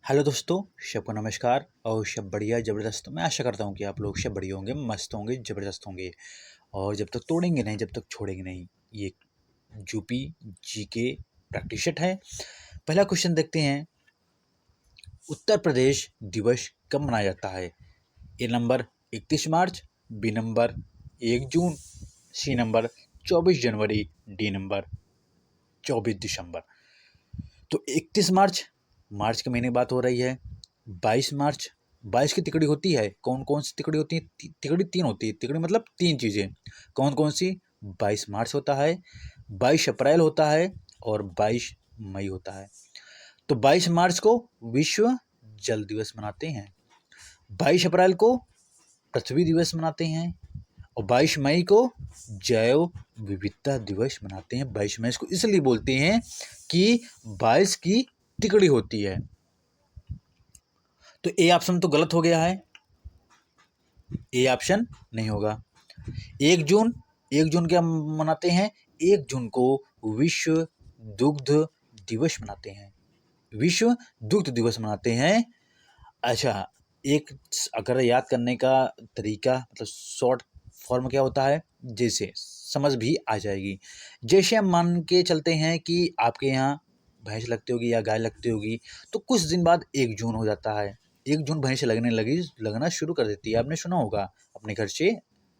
Hello दोस्तों, सबको नमस्कार और सब बढ़िया ज़बरदस्त। मैं आशा करता हूँ कि आप लोग सब बढ़िया होंगे, मस्त होंगे, ज़बरदस्त होंगे और जब तक तोड़ेंगे नहीं, जब तक छोड़ेंगे नहीं। ये यूपी जीके प्रैक्टिस सेट है। पहला क्वेश्चन देखते हैं। उत्तर प्रदेश दिवस कब मनाया जाता है? ए नंबर 31 मार्च, बी नंबर 1 जून, सी नंबर 24 जनवरी, डी नंबर 24 दिसंबर। तो 31 मार्च, मार्च के महीने की बात हो रही है। 22 मार्च, 22 की तिकड़ी होती है। कौन कौन सी तिकड़ी होती है? तिकड़ी 3 होती है। तिकड़ी मतलब 3 चीज़ें। कौन कौन सी? 22 मार्च होता है, 22 अप्रैल होता है और 22 मई होता है। तो 22 मार्च को विश्व जल दिवस मनाते हैं, 22 अप्रैल को पृथ्वी दिवस मनाते हैं और 22 मई को जैव विविधता दिवस मनाते हैं। 22 मई को इसलिए बोलते हैं कि 22 की तिकड़ी होती है। तो ए ऑप्शन तो गलत हो गया है, ए ऑप्शन नहीं होगा। 1 जून, 1 जून क्या मनाते हैं? 1 जून को विश्व दुग्ध दिवस मनाते हैं, विश्व दुग्ध दिवस मनाते हैं। अच्छा, एक अगर याद करने का तरीका मतलब शॉर्ट फॉर्म क्या होता है, जैसे समझ भी आ जाएगी। जैसे हम मान के चलते हैं कि आपके यहाँ भैंस लगती होगी या गाय लगती होगी, तो कुछ दिन बाद 1 जून हो जाता है। 1 जून भैंस लगना शुरू कर देती है। आपने सुना होगा अपने घर से,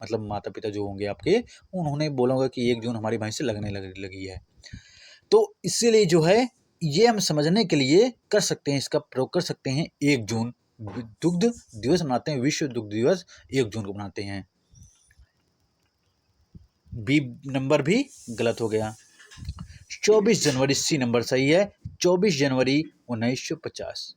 मतलब माता पिता जो होंगे आपके, उन्होंने बोला होगा कि 1 जून हमारी भैंस लगने लगी है। तो इसीलिए जो है, ये हम समझने के लिए कर सकते हैं, इसका प्रयोग कर सकते हैं। 1 जून दुग्ध दिवस मनाते हैं, विश्व दुग्ध दिवस 1 जून को मनाते हैं। बी नंबर भी गलत हो गया। 24 जनवरी सी नंबर सही है, 24 जनवरी 1950।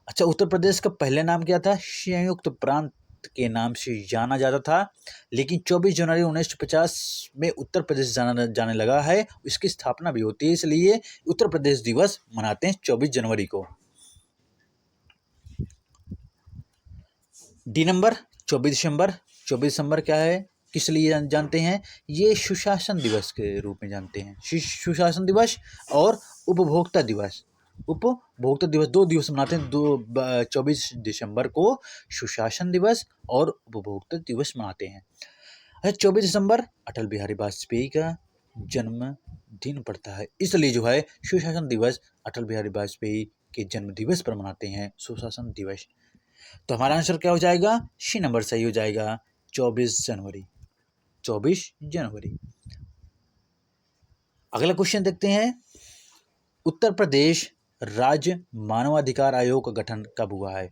अच्छा, उत्तर प्रदेश का पहले नाम क्या था? संयुक्त प्रांत के नाम से जाना जाता था, लेकिन 24 जनवरी 1950 में उत्तर प्रदेश जाने लगा है। इसकी स्थापना भी होती है, इसलिए उत्तर प्रदेश दिवस मनाते हैं 24 जनवरी को। डी नंबर 24 दिसंबर। 24 दिसंबर क्या है, किस लिए जानते हैं? ये सुशासन दिवस के रूप में जानते हैं। सुशासन दिवस और उपभोक्ता दिवस। उपभोक्ता दिवस 2 दिवस मनाते हैं। 24 दिसंबर को सुशासन दिवस और उपभोक्ता दिवस मनाते हैं। अच्छा, 24 दिसंबर अटल बिहारी वाजपेयी का जन्मदिन पड़ता है, इसलिए जो है सुशासन दिवस अटल बिहारी वाजपेयी के जन्म दिवस पर मनाते हैं सुशासन दिवस। तो हमारा आंसर क्या हो जाएगा? सी नंबर सही हो जाएगा, 24 जनवरी। 24 जनवरी। अगला क्वेश्चन देखते हैं। उत्तर प्रदेश राज्य मानवाधिकार आयोग का गठन कब हुआ है?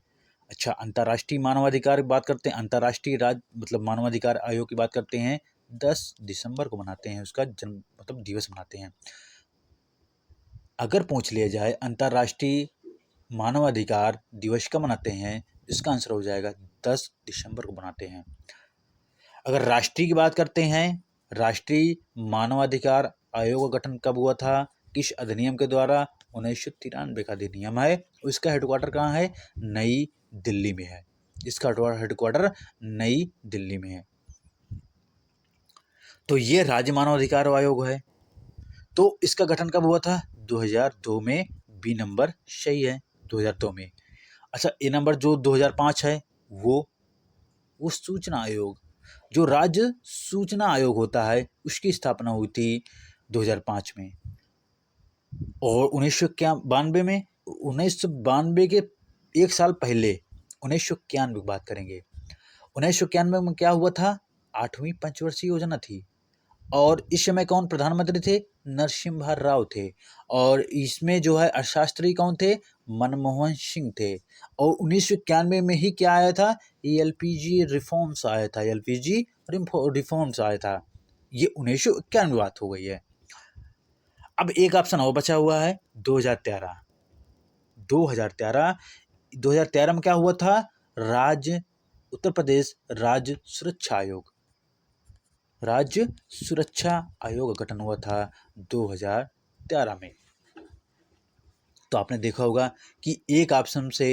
अच्छा, अंतर्राष्ट्रीय मानवाधिकार की बात करते हैं, अंतर्राष्ट्रीय राज्य मतलब मानवाधिकार आयोग की बात करते हैं। 10 दिसंबर को मनाते हैं, उसका जन्म मतलब दिवस मनाते हैं। अगर पूछ लिया जाए अंतर्राष्ट्रीय मानवाधिकार दिवस कब मनाते हैं, इसका आंसर हो जाएगा 10 दिसंबर को मनाते हैं। अगर राष्ट्रीय की बात करते हैं, राष्ट्रीय मानवाधिकार आयोग का गठन कब हुआ था, किस अधिनियम के द्वारा? 1993 का अधिनियम है। उसका हेडक्वार्टर कहाँ है? नई दिल्ली में है। इसका हेडक्वार्टर नई दिल्ली में है। तो ये राज्य मानवाधिकार आयोग है। तो इसका गठन कब हुआ था? 2002 में। बी नंबर सही है, 2002 में। अच्छा, ए नंबर जो 2005 है, वो सूचना आयोग, जो राज्य सूचना आयोग होता है, उसकी स्थापना हुई थी 2005 में। और 1992 में, 1992 के एक साल पहले 1991 की बात करेंगे। 1991 में क्या हुआ था? 8वीं पंचवर्षीय योजना थी और इस समय कौन प्रधानमंत्री थे? नरसिम्हा राव थे। और इसमें जो है अर्थशास्त्री कौन थे? मनमोहन सिंह थे। और 1991 में ही क्या आया था? एलपीजी रिफॉर्म्स आया था, एलपीजी रिफॉर्म्स आया था। ये 1991 में बात हो गई है। अब एक ऑप्शन और बचा हुआ है, 2013। 2013 2013 में क्या हुआ था? राज्य उत्तर प्रदेश राज्य सुरक्षा आयोग, राज्य सुरक्षा आयोग का गठन हुआ था 2013 में। तो आपने देखा होगा कि एक ऑप्शन से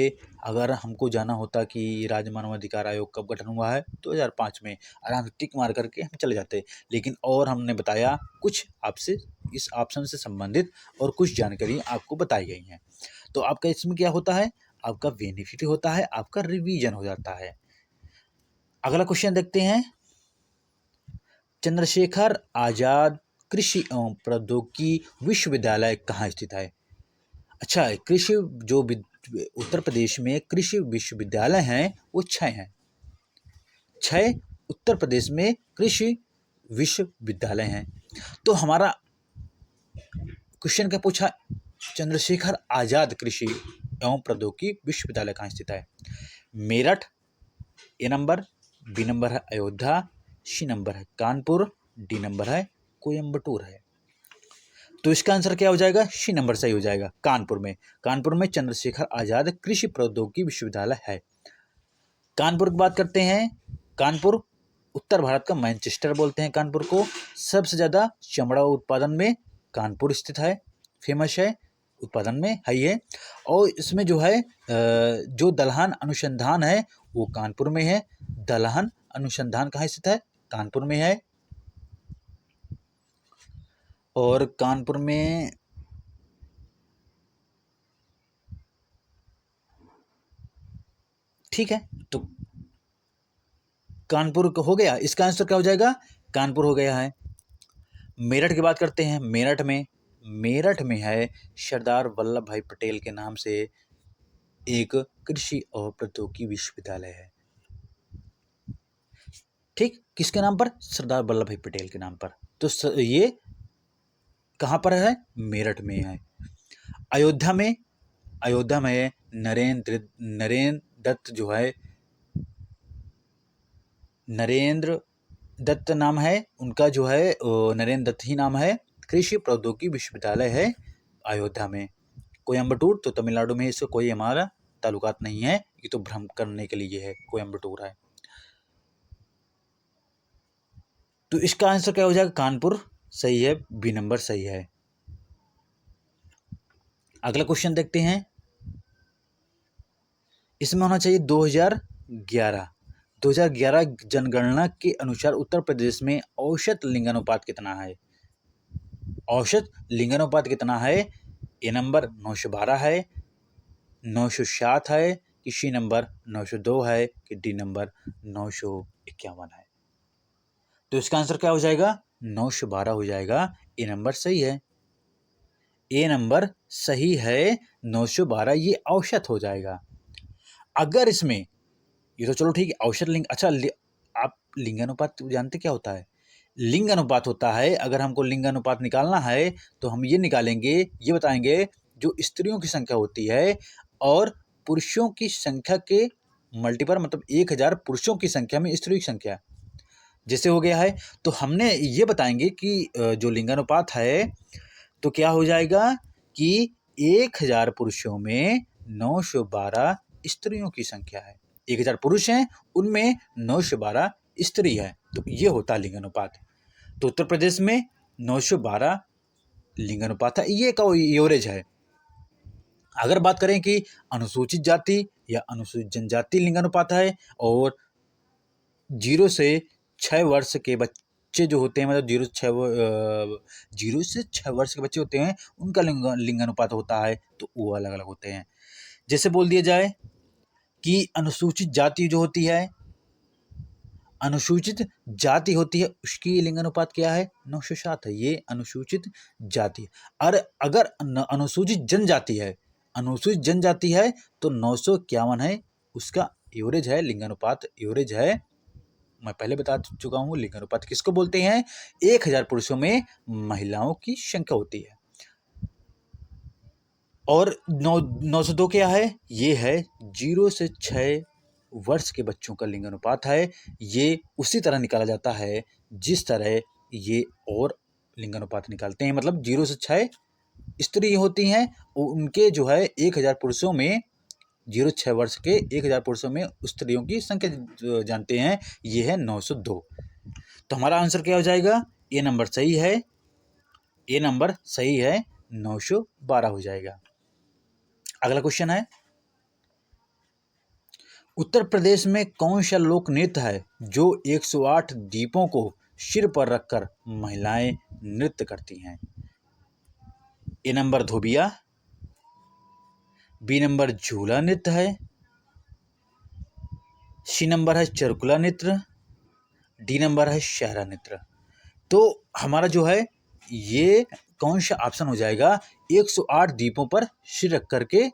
अगर हमको जाना होता कि राज्य मानवाधिकार आयोग कब गठन हुआ है, 2005 में, आराम से टिक मार करके हम चले जाते। लेकिन और हमने बताया कुछ आपसे इस ऑप्शन से संबंधित और कुछ जानकारी आपको बताई गई हैं। तो आपका इसमें क्या होता है, आपका बेनिफिट होता है, आपका रिवीजन हो जाता है। अगला क्वेश्चन देखते हैं, चंद्रशेखर आजाद कृषि एवं प्रौद्योगिकी विश्वविद्यालय कहाँ स्थित है? अच्छा, कृषि जो उत्तर प्रदेश में कृषि विश्वविद्यालय हैं वो 6 हैं। 6 उत्तर प्रदेश में कृषि विश्वविद्यालय हैं। तो हमारा क्वेश्चन क्या पूछा, चंद्रशेखर आजाद कृषि एवं प्रौद्योगिकी विश्वविद्यालय कहाँ स्थित है? मेरठ ए नंबर, बी नंबर है अयोध्या, सी नंबर है कानपुर, डी नंबर है कोयम्बटूर है। तो इसका आंसर क्या हो जाएगा, सी नंबर सही हो जाएगा, कानपुर में। कानपुर में चंद्रशेखर आजाद कृषि प्रौद्योगिकी विश्वविद्यालय है। कानपुर की बात करते हैं, कानपुर उत्तर भारत का मैनचेस्टर बोलते हैं कानपुर को। सबसे ज़्यादा चमड़ा उत्पादन में कानपुर स्थित है, फेमस है, उत्पादन में है ये। और इसमें जो है जो दलहन अनुसंधान है वो कानपुर में है। दलहन अनुसंधान कहाँ स्थित है, कानपुर में है। और कानपुर में ठीक है, तो कानपुर हो गया, इसका आंसर क्या हो जाएगा, कानपुर हो गया है। मेरठ की बात करते हैं, मेरठ में है सरदार वल्लभ भाई पटेल के नाम से एक कृषि और प्रौद्योगिकी विश्वविद्यालय है। ठीक, किसके नाम पर, सरदार वल्लभ भाई पटेल के नाम पर। तो ये कहाँ पर है, मेरठ में है। अयोध्या में नरेंद्र दत्त जो है, नरेंद्र दत्त नाम है उनका, जो है नरेंद्र दत्त ही नाम है। कृषि प्रौद्योगिकी विश्वविद्यालय है अयोध्या में। कोयम्बटूर तो तमिलनाडु में, इससे कोई हमारा ताल्लुकात नहीं है, ये तो भ्रम करने के लिए है, कोयम्बटूर है। तो इसका आंसर क्या हो जाएगा, कानपुर सही है, बी नंबर सही है। अगला क्वेश्चन देखते हैं, इसमें होना चाहिए 2011 जनगणना के अनुसार उत्तर प्रदेश में औसत लिंगानुपात कितना है? औसत लिंगानुपात कितना है? ए नंबर 912 है, 907 है, कि सी नंबर 902 है, कि डी नंबर 951 है। तो इसका आंसर क्या हो जाएगा, 912 हो जाएगा, ए नंबर सही है। ए नंबर सही है, 912 ये औसत हो जाएगा। अगर इसमें ये तो चलो ठीक है, औसत लिंग, अच्छा आप लिंगानुपात जानते क्या होता है? लिंग अनुपात होता है, अगर हमको लिंग अनुपात निकालना है तो हम ये निकालेंगे, ये बताएंगे जो स्त्रियों की संख्या होती है और पुरुषों की संख्या के मल्टीपल, मतलब 1000 पुरुषों की संख्या में स्त्रियों की संख्या जैसे हो गया है, तो हमने ये बताएंगे कि जो लिंगानुपात है तो क्या हो जाएगा कि 1000 पुरुषों में 912 स्त्रियों की संख्या है। 1000 पुरुष हैं, उनमें 912 स्त्री है, तो ये होता है लिंगानुपात। तो उत्तर प्रदेश में 912 लिंगानुपात है, ये का एवरेज है। अगर बात करें कि अनुसूचित जाति या अनुसूचित जनजाति लिंगानुपात है, और 0 से 6 वर्ष के बच्चे जो होते हैं, मतलब 0 से 6 वर्ष के बच्चे होते हैं, उनका लिंगानुपात होता है, तो वो अलग अलग होते हैं। जैसे बोल दिया जाए कि अनुसूचित जाति जो होती है, उसकी लिंगानुपात क्या है, 907 है, ये अनुसूचित जाति। और अगर अनुसूचित जनजाति है तो 951 है, उसका एवरेज है, लिंगानुपात एवरेज है। मैं पहले बता चुका हूँ, लिंगानुपात किसको बोलते हैं, 1000 पुरुषों में महिलाओं की संख्या होती है। और 902 क्या है, ये है 0 से 6 वर्ष के बच्चों का लिंगानुपात है। ये उसी तरह निकाला जाता है जिस तरह ये और लिंगानुपात निकालते हैं, मतलब 0 से 6 स्त्री होती हैं, उनके जो है 1000 पुरुषों में, 0 से 6 वर्ष के 1000 पुरुषों में स्त्रियों की संख्या जानते हैं, ये है 902। तो हमारा आंसर क्या हो जाएगा, ए नंबर सही है, 912 हो जाएगा। अगला क्वेश्चन है, उत्तर प्रदेश में कौन सा लोक नृत्य है जो 108 दीपों को सिर पर रखकर महिलाएं नृत्य करती हैं? ए नंबर धोबिया, बी नंबर झूला नृत्य है, सी नंबर है चरकुला नृत्य, डी नंबर है शहरा नृत्य। तो हमारा जो है ये कौन सा ऑप्शन हो जाएगा? 108 दीपों पर सिर रख करके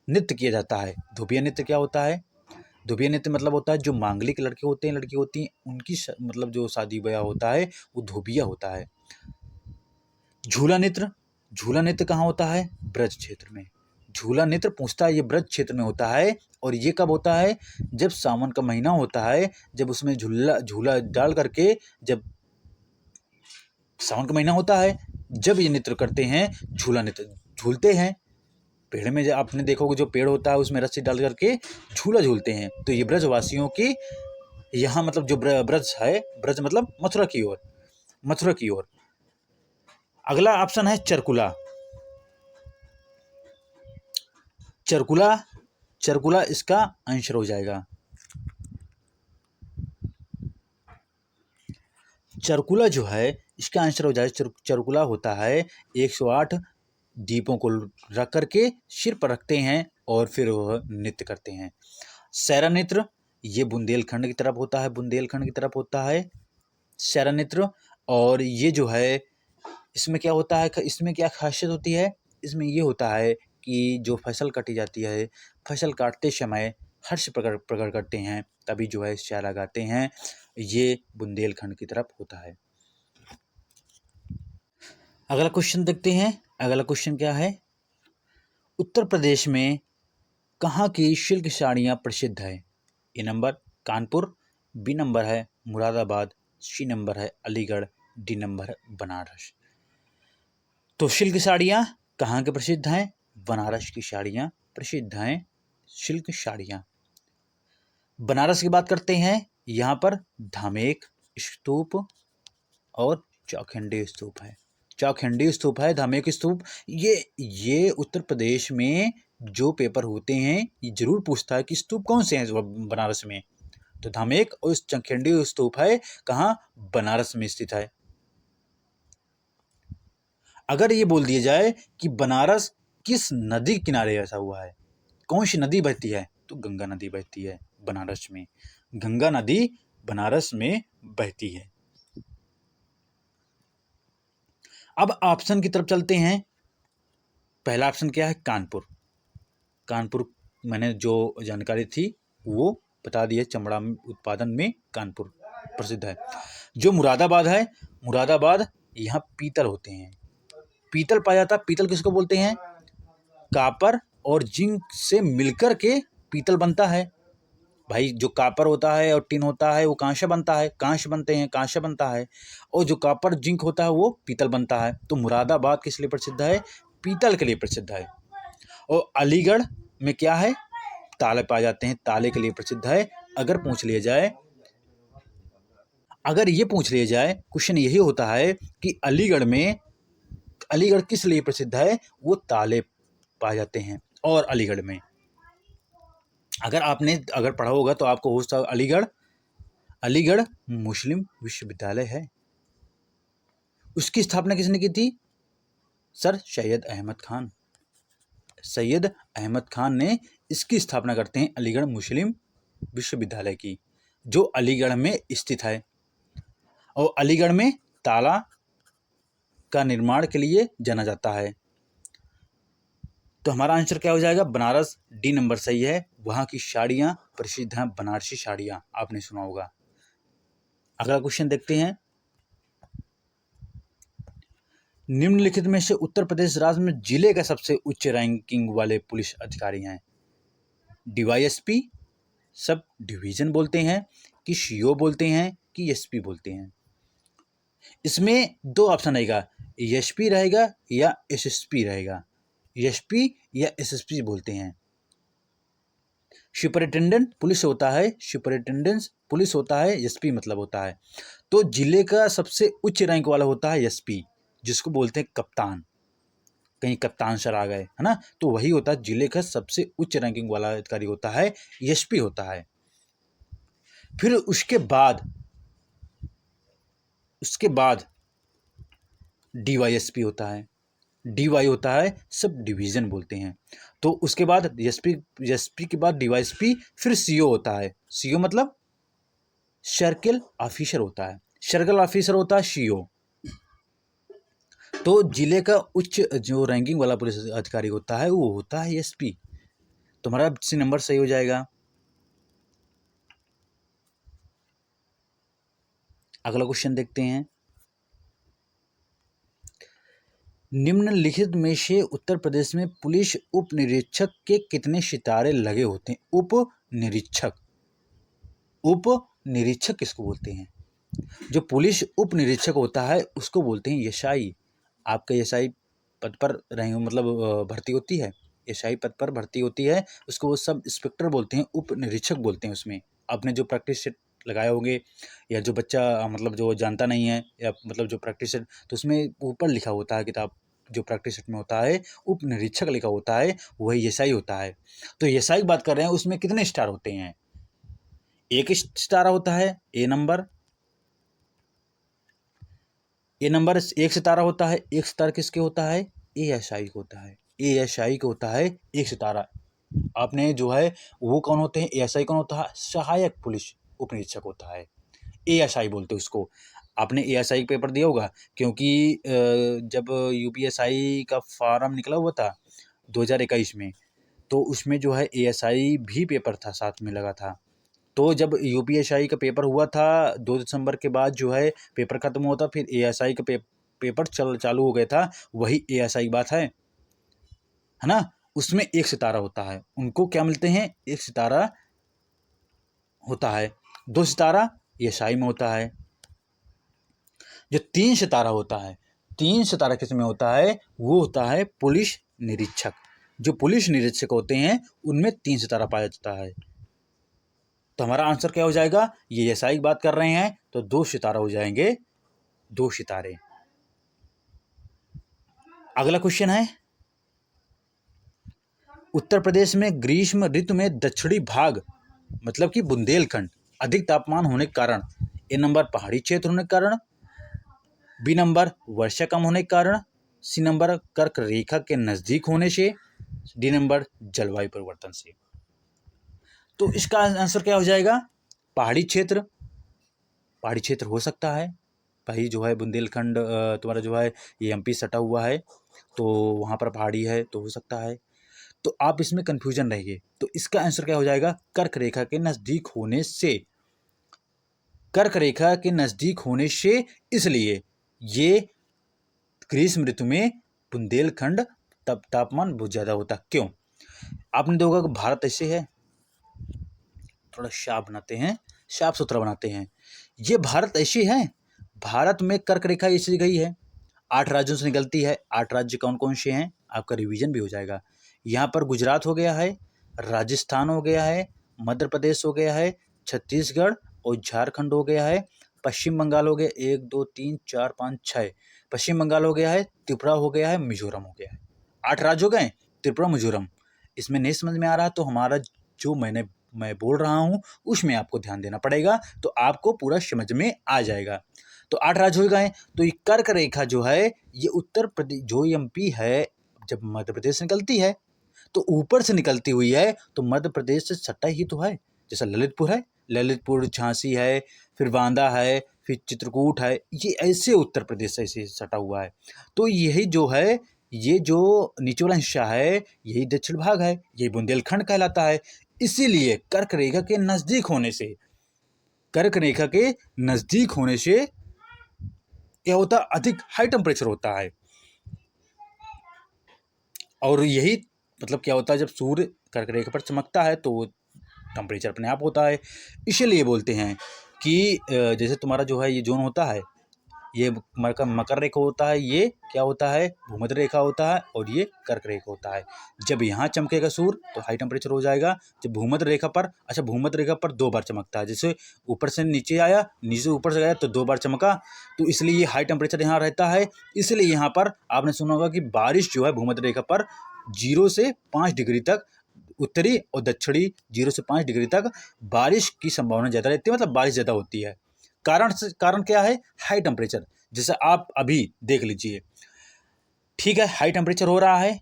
नृत्य किया जाता है। धोबिया नृत्य क्या होता है? धोबिया नृत्य मतलब होता है जो मांगलिक लड़के होते हैं, लड़की होती हैं, उनकी मतलब जो शादी ब्याह होता है वो धोबिया होता है। झूला नृत्य, झूला नृत्य कहाँ होता है? ब्रज क्षेत्र में। झूला नृत्य पूछता है ये ब्रज क्षेत्र में होता है। और ये कब होता है? जब सावन का महीना होता है, जब उसमें झूला झूला डाल करके, जब सावन का महीना होता है, जब ये नृत्य करते हैं, झूला नृत्य झूलते हैं। पेड़ में आपने देखोगे जो पेड़ होता है उसमें रस्सी डाल करके झूला झूलते हैं। तो ये ब्रजवासियों की यहाँ मतलब जो ब्रज है, ब्रज मतलब मथुरा की ओर, मथुरा की ओर। अगला ऑप्शन है चरकुला। चरकुला, चरकुला इसका आंसर हो जाएगा। चरकुला जो है इसका आंसर हो जाएगा। चरकुला होता है 108 दीपों को रख करके सिर पर रखते हैं और फिर वह नृत्य करते हैं। शहरा नृत्य ये बुंदेलखंड की तरफ होता है, बुंदेलखंड की तरफ होता है शहरा नृत्य। और ये जो है इसमें क्या होता है, इसमें क्या खासियत होती है? इसमें ये होता है कि जो फसल काटी जाती है, फसल काटते समय हर्ष प्रकट करते हैं, तभी जो है शायरा गाते हैं। ये बुंदेलखंड की तरफ होता है। अगला क्वेश्चन देखते हैं। अगला क्वेश्चन क्या है? उत्तर प्रदेश में कहाँ की सिल्क साड़ियाँ प्रसिद्ध है? ए नंबर कानपुर, बी नंबर है मुरादाबाद, सी नंबर है अलीगढ़, डी नंबर है बनारस। तो सिल्क साड़ियाँ कहाँ के प्रसिद्ध हैं? बनारस की साड़ियाँ प्रसिद्ध हैं, सिल्क साड़ियाँ। बनारस की बात करते हैं। यहाँ पर धामेक स्तूप और चौखंडी स्तूप है। चौखंडी स्तूप है, धामेक स्तूप। ये उत्तर प्रदेश में जो पेपर होते हैं ये जरूर पूछता है कि स्तूप कौन से हैं बनारस में। तो धामेक और चौखंडी स्तूप है कहाँ? बनारस में स्थित है। अगर ये बोल दिया जाए कि बनारस किस नदी किनारे बसा हुआ है, कौन सी नदी बहती है? तो गंगा नदी बहती है बनारस में। गंगा नदी बनारस में बहती है। अब ऑप्शन की तरफ चलते हैं। पहला ऑप्शन क्या है? कानपुर। कानपुर मैंने जो जानकारी थी वो बता दी है। चमड़ा उत्पादन में कानपुर प्रसिद्ध है। जो मुरादाबाद है, मुरादाबाद यहाँ पीतल होते हैं, पीतल पाया जाता है। पीतल किसको बोलते हैं? कापर और जिंक से मिलकर के पीतल बनता है। भाई जो कापर होता है और टिन होता है वो कांस्य बनता है, कांस्य बनते हैं, कांस्य बनता है। और जो कापर जिंक होता है वो पीतल बनता है। तो मुरादाबाद किस लिए प्रसिद्ध है? पीतल के लिए प्रसिद्ध है। और अलीगढ़ में क्या है? ताले पाए जाते हैं, ताले के लिए प्रसिद्ध है। अगर पूछ लिया जाए, अगर ये पूछ लिया जाए, क्वेश्चन यही होता है कि अलीगढ़ में, अलीगढ़ किस लिए प्रसिद्ध है? वो ताले पाए जाते हैं। और अलीगढ़ में अगर पढ़ा होगा तो आपको हो सकता है अलीगढ़ मुस्लिम विश्वविद्यालय है। उसकी स्थापना किसने की थी? सर सैयद अहमद खान। सैयद अहमद खान ने इसकी स्थापना करते हैं, अलीगढ़ मुस्लिम विश्वविद्यालय की, जो अलीगढ़ में स्थित है। और अलीगढ़ में ताला का निर्माण के लिए जाना जाता है। तो हमारा आंसर क्या हो जाएगा? बनारस। डी नंबर सही है। वहाँ की साड़ियाँ प्रसिद्ध हैं, बनारसी साड़ियाँ, आपने सुना होगा। अगला क्वेश्चन देखते हैं। निम्नलिखित में से उत्तर प्रदेश राज्य में जिले का सबसे उच्च रैंकिंग वाले पुलिस अधिकारी हैं? डीवाईएसपी, सब डिवीजन बोलते हैं, कि सीओ बोलते हैं, कि एसपी बोलते हैं? इसमें दो ऑप्शन रहेगा, एसपी रहेगा या एसएसपी रहेगा। एसपी या एसएसपी बोलते हैं। सुपरिटेंडेंट पुलिस होता है, सुपरिटेंडेंट पुलिस होता है, एसपी मतलब होता है। तो जिले का सबसे उच्च रैंक वाला होता है एसपी, जिसको बोलते हैं कप्तान। कहीं कप्तान सर आ गए, है ना, तो वही होता है जिले का सबसे उच्च रैंकिंग वाला अधिकारी होता है, एसपी होता है। फिर उसके बाद डीवाईएसपी होता है। DY होता है सब डिवीज़न बोलते हैं। तो उसके बाद एसपी के बाद DYSP, फिर CO होता है। CO मतलब सर्किल ऑफिसर होता है। सर्किल ऑफिसर होता है CO। तो जिले का उच्च जो रैंकिंग वाला पुलिस अधिकारी होता है वो होता है SP। तुम्हारा C नंबर सही हो जाएगा। अगला क्वेश्चन देखते हैं। निम्नलिखित में से उत्तर प्रदेश में पुलिस उप निरीक्षक के कितने सितारे लगे होते हैं? उप निरीक्षक किसको बोलते हैं? जो पुलिस उप निरीक्षक होता है उसको बोलते हैं SI। आपका SI पद पर रहेंगे, मतलब भर्ती होती है, SI पद पर भर्ती होती है, उसको वो सब इंस्पेक्टर बोलते हैं, उप निरीक्षक बोलते हैं। उसमें आपने जो प्रैक्टिस सेट लगाए होंगे, या जो बच्चा मतलब जो जानता नहीं है, या मतलब जो प्रैक्टिस सेट, तो उसमें ऊपर लिखा होता है किताब, जो प्रैक्टिस सेट में होता है उप निरीक्षक लिखा होता है, वही SI होता है। तो SI की बात कर रहे हैं, उसमें कितने स्टार होते हैं? एक स्टार होता है ए नंबर एक सितारा होता है। एक सितारा किसके होता है? ASI को होता है। ASI को होता है एक सितारा। आपने जो है वो कौन होते हैं? ASI कौन होता है? सहायक पुलिस उप निरीक्षक होता है, ASI बोलते हैं उसको। आपने ASI का पेपर दिया होगा, क्योंकि जब UPSI का फॉर्म निकला हुआ था 2021 में, तो उसमें जो है ASI भी पेपर था, साथ में लगा था। तो जब UPSI का पेपर हुआ था 2 दिसंबर के बाद जो है पेपर खत्म हुआ था, फिर ASI का पेपर चालू हो गया था। वही ASI की बात है ना? उसमें एक सितारा होता है, उनको क्या मिलते हैं? एक सितारा होता है। 2 सितारा ASI में होता है। जो 3 सितारा होता है, 3 सितारा किस में होता है? वो होता है पुलिस निरीक्षक। जो पुलिस निरीक्षक होते हैं उनमें 3 सितारा पाया जाता है। तो हमारा आंसर क्या हो जाएगा? ये SI की बात कर रहे हैं तो 2 सितारा हो जाएंगे, 2 सितारे। अगला क्वेश्चन है, उत्तर प्रदेश में ग्रीष्म ऋतु में दक्षिणी भाग मतलब कि बुंदेलखंड अधिक तापमान होने के कारण, A नंबर पहाड़ी क्षेत्र होने के कारण, B नंबर वर्षा कम होने के कारण, C नंबर कर्क रेखा के नजदीक होने से, D नंबर जलवायु परिवर्तन से। तो इसका आंसर क्या हो जाएगा? पहाड़ी क्षेत्र हो सकता है भाई। जो है बुंदेलखंड तुम्हारा जो है ये MP सटा हुआ है, तो वहाँ पर पहाड़ी है, तो हो सकता है। तो आप इसमें कंफ्यूजन रहिए। तो इसका आंसर क्या हो जाएगा? कर्क रेखा के नज़दीक होने से। कर्क रेखा के नज़दीक होने से इसलिए ये ग्रीष्म ऋतु में बुंदेलखंड तब तापमान बहुत ज़्यादा होता। क्यों? आपने देखा कि भारत ऐसे है, थोड़ा साफ सुथरा बनाते हैं। ये भारत ऐसी है, भारत में कर्क रेखा ऐसी गई है, 8 राज्यों से निकलती है। 8 राज्य कौन कौन से हैं? आपका रिवीजन भी हो जाएगा। यहाँ पर गुजरात हो गया है, राजस्थान हो गया है, मध्य प्रदेश हो गया है, छत्तीसगढ़ और झारखंड हो गया है, पश्चिम बंगाल हो गया, 1 2 3 4 5 6, पश्चिम बंगाल हो गया है, त्रिपुरा हो गया है, मिजोरम हो गया है। 8 राज्य हो गए, त्रिपुरा मिजोरम। इसमें नहीं समझ में आ रहा तो हमारा जो मैं बोल रहा हूँ उसमें आपको ध्यान देना पड़ेगा, तो आपको पूरा समझ में आ जाएगा। तो 8 राज्य हो गए। तो ये कर्क रेखा जो है ये उत्तर प्रदेश जो MP है, जब मध्य प्रदेश से निकलती है तो ऊपर से निकलती हुई है, तो मध्य प्रदेश से सटा ही तो है। जैसा ललितपुर है, ललितपुर झांसी है, फिर बांदा है, फिर चित्रकूट है, ये ऐसे उत्तर प्रदेश से ऐसे सटा हुआ है। तो यही जो है, ये जो नीचे वाला हिस्सा है यही दक्षिण भाग है, यही बुंदेलखंड कहलाता है। इसीलिए कर्क रेखा के नजदीक होने से, कर्क रेखा के नजदीक होने से क्या होता? अधिक हाई टेम्परेचर होता है। और यही मतलब क्या होता है, जब सूर्य कर्क रेखा पर चमकता है तो टेम्परेचर अपने आप होता है। इसीलिए बोलते हैं कि जैसे तुम्हारा जो है ये जोन होता है, ये मकर रेखा होता है, ये क्या होता है? भूमध्य रेखा होता है, और ये कर्क रेखा होता है। जब यहाँ चमकेगा सूर्य तो हाई टेम्परेचर हो जाएगा। जब भूमध्य रेखा पर, अच्छा भूमध्य रेखा पर 2 बार चमकता है, जैसे ऊपर से नीचे आया, नीचे से ऊपर से गया तो 2 बार चमका, तो इसलिए ये हाई टेम्परेचर यहाँ रहता है। इसलिए यहाँ पर आपने सुना होगा कि बारिश जो है भूमध्य रेखा पर 0 से 5 डिग्री तक, उत्तरी और दक्षिणी 0 से 5 डिग्री तक बारिश की संभावना ज़्यादा रहती है, मतलब बारिश ज़्यादा होती है। कारण क्या है? High temperature. जैसे आप अभी देख लीजिए, ठीक है, हाई टेम्परेचर हो रहा है,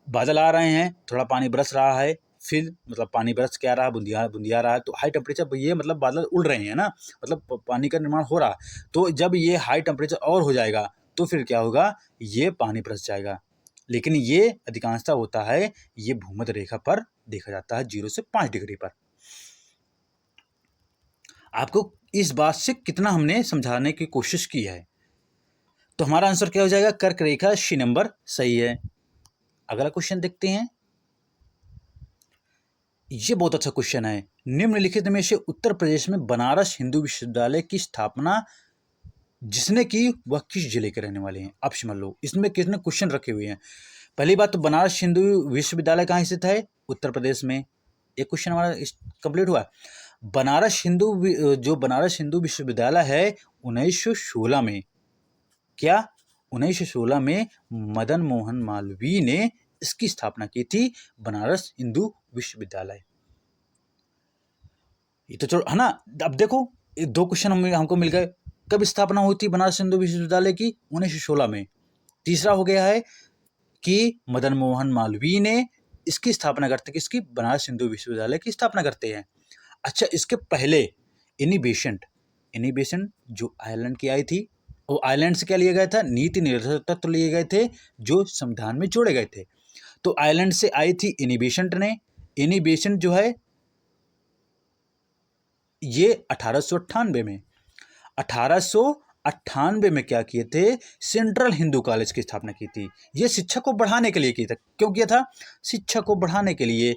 बादल आ रहे हैं, थोड़ा पानी बरस रहा है, फिर मतलब पानी बरस के आ रहा है, बुंदिया बुंदिया रहा है, तो हाई टेम्परेचर ये मतलब बादल उड़ रहे हैं ना, मतलब पानी का निर्माण हो रहा है। तो जब ये हाई टेम्परेचर और हो जाएगा तो फिर क्या होगा, ये पानी बरस जाएगा। लेकिन ये अधिकांशतः होता है, ये भूमध्य रेखा पर देखा जाता है 0 से 5 डिग्री पर। आपको इस बात से कितना हमने समझाने की कोशिश की है। तो हमारा आंसर क्या हो जाएगा, कर्क रेखा सी नंबर सही है। अगला क्वेश्चन देखते हैं, ये बहुत अच्छा क्वेश्चन है। निम्नलिखित में से उत्तर प्रदेश में बनारस हिंदू विश्वविद्यालय की स्थापना जिसने की वह किस जिले के रहने वाले हैं। आप समझ लो इसमें कितने क्वेश्चन रखे हुए हैं। पहली बात तो बनारस हिंदू विश्वविद्यालय कहाँ स्थित है, उत्तर प्रदेश में। एक क्वेश्चन हमारा कंप्लीट हुआ। जो बनारस हिंदू विश्वविद्यालय है 1916 में, क्या 1916 में मदन मोहन मालवीय ने इसकी स्थापना की थी, बनारस हिंदू विश्वविद्यालय। ये तो चलो है ना। अब देखो दो क्वेश्चन हमको मिल गए। कब स्थापना हुई थी बनारस हिंदू विश्वविद्यालय की, 1916 में। तीसरा हो गया है कि मदन मोहन मालवीय ने इसकी स्थापना करते, किसकी, बनारस हिंदू विश्वविद्यालय की स्थापना करते हैं। अच्छा, इसके पहले एनी बेसेंट जो आयरलैंड की आई थी, वो आयरलैंड से क्या लिया गया था, नीति निर्देशक तत्व लिए गए थे जो संविधान में जोड़े गए थे। तो आयरलैंड से आई थी एनी बेसेंट ने। एनी बेसेंट जो है ये 1898 में क्या किए थे, सेंट्रल हिंदू कॉलेज की स्थापना की थी। ये शिक्षा को बढ़ाने के लिए किया था। क्यों किया था, शिक्षा को बढ़ाने के लिए।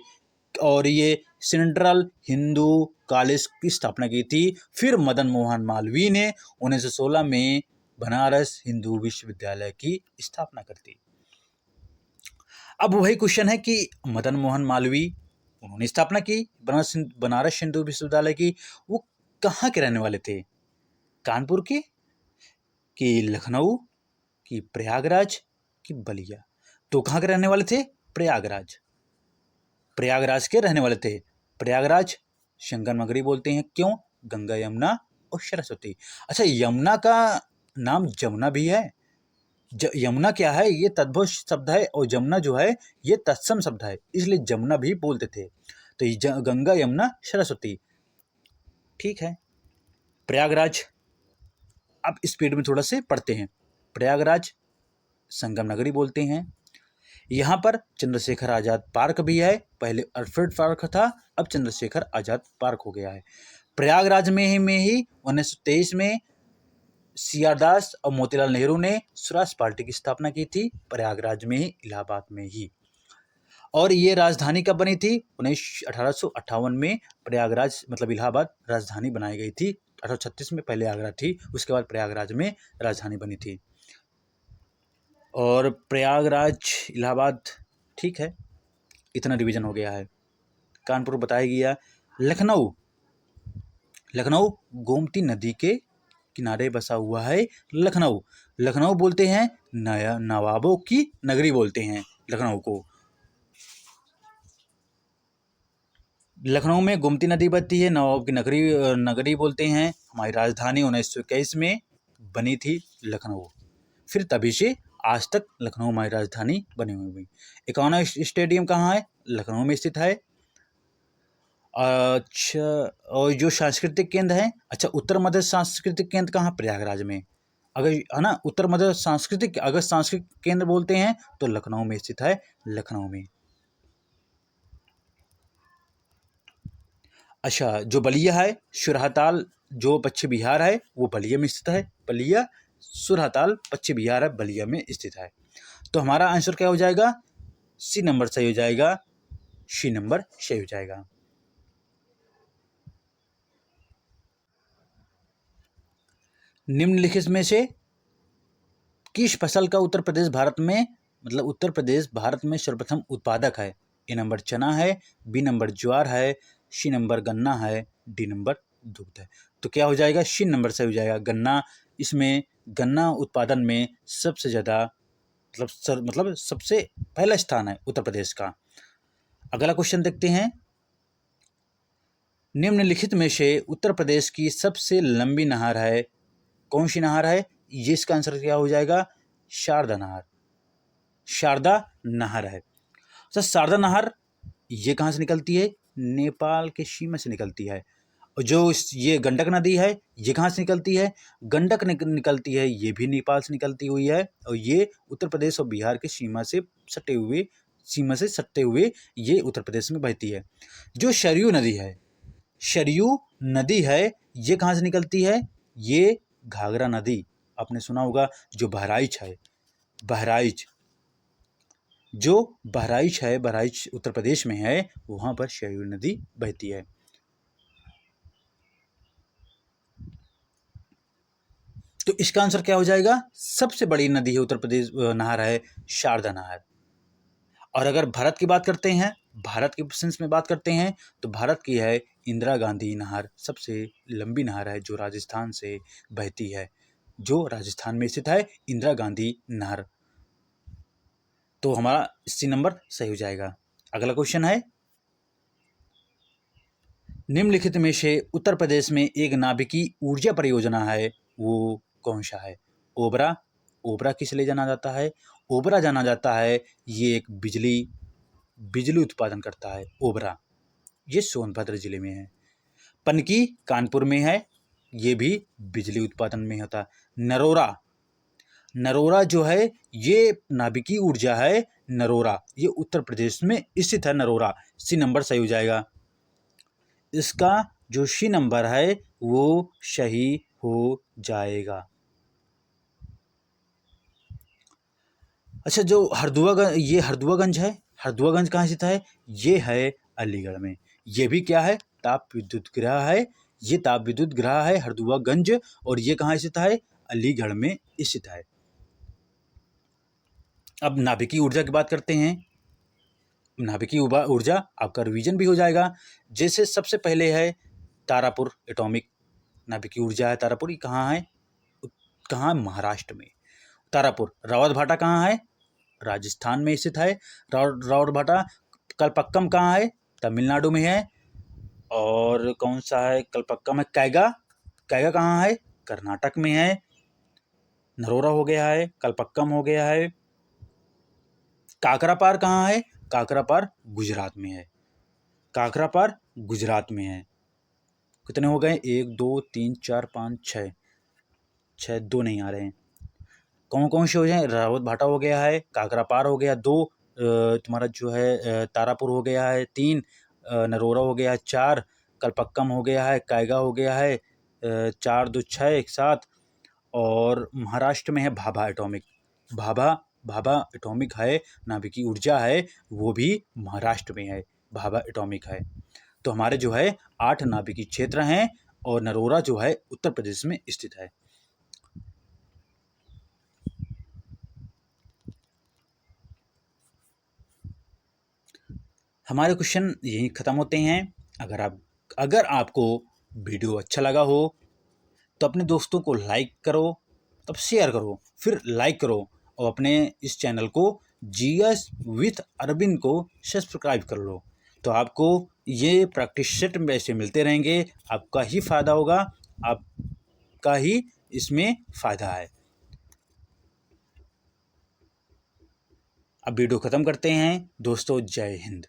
और ये सेंट्रल हिंदू कॉलेज की स्थापना की थी। फिर मदन मोहन मालवीय ने 1916 में बनारस हिंदू विश्वविद्यालय की स्थापना कर दी। अब वही क्वेश्चन है कि मदन मोहन मालवीय उन्होंने स्थापना की बनारस हिंदू विश्वविद्यालय की, वो कहाँ के रहने वाले थे, कानपुर के कि लखनऊ कि प्रयागराज कि बलिया। तो कहाँ के रहने वाले थे, प्रयागराज के रहने वाले थे। प्रयागराज संगम नगरी बोलते हैं, क्यों, गंगा यमुना और सरस्वती। अच्छा, यमुना का नाम जमुना भी है। यमुना क्या है, ये तद्भव शब्द है, और जमुना जो है ये तत्सम शब्द है, इसलिए जमुना भी बोलते थे। तो ये गंगा यमुना सरस्वती, ठीक है। प्रयागराज, अब स्पीड में थोड़ा से पढ़ते हैं। प्रयागराज संगम नगरी बोलते हैं। यहाँ पर चंद्रशेखर आज़ाद पार्क भी है। पहले अल्फ्रेड पार्क था, अब चंद्रशेखर आज़ाद पार्क हो गया है। प्रयागराज में ही 1923 में सी.आर. दास और मोतीलाल नेहरू ने स्वराज पार्टी की स्थापना की थी, प्रयागराज में ही, इलाहाबाद में ही। और ये राजधानी कब बनी थी, 1858 में प्रयागराज मतलब इलाहाबाद राजधानी बनाई गई थी। 1836 में पहले आगरा थी, उसके बाद प्रयागराज में राजधानी बनी थी। और प्रयागराज इलाहाबाद, ठीक है, इतना डिवीजन हो गया है। कानपुर बताया गया। लखनऊ गोमती नदी के किनारे बसा हुआ है। लखनऊ बोलते हैं नवाबों की नगरी बोलते हैं लखनऊ को। लखनऊ में गोमती नदी बहती है, नवाब की नगरी बोलते हैं। हमारी राजधानी 1921 में बनी थी लखनऊ। फिर तभी से आज तक लखनऊ हमारी राजधानी बनी हुई। इकोना स्टेडियम कहाँ है, लखनऊ में स्थित है। अच्छा, और जो सांस्कृतिक केंद्र है, अच्छा उत्तर मध्य सांस्कृतिक केंद्र कहाँ, प्रयागराज में। अगर है ना, उत्तर मध्य अगर सांस्कृतिक केंद्र बोलते हैं तो लखनऊ में स्थित है, लखनऊ में। अच्छा, जो बलिया है, सुरहताल जो पश्चिम बिहार है वो बलिया में स्थित है। बलिया सुरहताल पश्चिम बिहार है, बलिया में स्थित है। तो हमारा आंसर क्या हो जाएगा, सी नंबर सही हो जाएगा, सी नंबर सही हो जाएगा। निम्नलिखित में से किस फसल का उत्तर प्रदेश भारत में सर्वप्रथम उत्पादक है। ए नंबर चना है, बी नंबर ज्वार है, सी नंबर गन्ना है, डी नंबर दुग्ध है। तो क्या हो जाएगा, सी नंबर से हो जाएगा गन्ना। इसमें गन्ना उत्पादन में सबसे ज़्यादा मतलब सबसे पहला स्थान है उत्तर प्रदेश का। अगला क्वेश्चन देखते हैं। निम्नलिखित में से उत्तर प्रदेश की सबसे लंबी नहर है, कौन सी नहर है, ये इसका आंसर क्या हो जाएगा, शारदा नहर। शारदा नहर है। सर शारदा नहर ये कहाँ से निकलती है? नेपाल के सीमा से निकलती है। और जो ये गंडक नदी है ये कहाँ से निकलती है? गंडक निकलती है, ये भी नेपाल से निकलती हुई है और ये उत्तर प्रदेश और बिहार के सीमा से सटते हुए ये उत्तर प्रदेश में बहती है। जो सरयू नदी है ये कहाँ से निकलती है? ये घाघरा नदी, आपने सुना होगा। जो बहराइच है, बहराइच उत्तर प्रदेश में है, वहां पर सरयू नदी बहती है। तो इसका आंसर क्या हो जाएगा? सबसे बड़ी नदी है उत्तर प्रदेश नहर है शारदा नहर। और अगर भारत की बात करते हैं, भारत के सेंस में बात करते हैं, तो भारत की है इंदिरा गांधी नहर, सबसे लंबी नहर है जो राजस्थान से बहती है, जो राजस्थान में स्थित है इंदिरा गांधी नहर। तो हमारा सी नंबर सही हो जाएगा। अगला क्वेश्चन है, निम्नलिखित में से उत्तर प्रदेश में एक नाभिकीय ऊर्जा परियोजना है, वो कौन सा है? ओबरा किस लिए जाना जाता है? ओबरा जाना जाता है, ये एक बिजली उत्पादन करता है ओबरा, ये सोनभद्र जिले में है। पनकी कानपुर में है, ये भी बिजली उत्पादन में होता है। नरोरा जो है ये नाभिकीय ऊर्जा है, नरोरा ये उत्तर प्रदेश में स्थित है। नरोरा, सी नंबर सही हो जाएगा। इसका जो सी नंबर है वो सही हो जाएगा। अच्छा, जो हरदुआगंज है, हरदुआगंज कहाँ स्थित है? ये है अलीगढ़ में। ये भी क्या है? ताप विद्युत गृह है। ये ताप विद्युत गृह है हरदुआगंज, और ये कहाँ स्थित है? अलीगढ़ में स्थित है। अब नाभिकीय ऊर्जा की बात करते हैं। नाभिकीय ऊर्जा आपका रिवीजन भी हो जाएगा। जैसे सबसे पहले है तारापुर एटॉमिक नाभिकीय ऊर्जा है। तारापुर कहाँ है? महाराष्ट्र में। तारापुर। रावतभाटा कहाँ है? राजस्थान में स्थित है रावतभाटा। कलपक्कम कहाँ है? तमिलनाडु में है। और कौन सा है? कलपक्कम है। कैगा कहाँ है? कर्नाटक में है। नरोरा हो गया है, कलपक्कम हो गया है। काकरापार कहाँ है? काकरापार गुजरात में है। काकरापार गुजरात में है। कितने हो गए? 1 2 3 4 5 6 2 नहीं आ रहे हैं। कौन से हो जाए? रावतभाटा हो गया है, काकरापार हो गया 2, तुम्हारा जो है तारापुर हो गया है 3, नरोरा हो गया है 4, कलपक्कम हो गया है, कैगा हो गया है 4 2 6 7, और महाराष्ट्र में है भाभा एटॉमिक। भाभा एटॉमिक है, नाभिकीय ऊर्जा है, वो भी महाराष्ट्र में है, भाभा एटॉमिक है। तो हमारे जो है 8 नाभिकीय क्षेत्र हैं, और नरोरा जो है उत्तर प्रदेश में स्थित है। हमारे क्वेश्चन यहीं ख़त्म होते हैं। अगर आपको वीडियो अच्छा लगा हो तो अपने दोस्तों को लाइक करो, तब शेयर करो, फिर लाइक करो, और अपने इस चैनल को GS विथ अरविंद को सब्सक्राइब कर लो। तो आपको ये प्रैक्टिस सेट में ऐसे मिलते रहेंगे, आपका ही फ़ायदा होगा, आपका ही इसमें फ़ायदा है। अब वीडियो ख़त्म करते हैं दोस्तों। जय हिंद।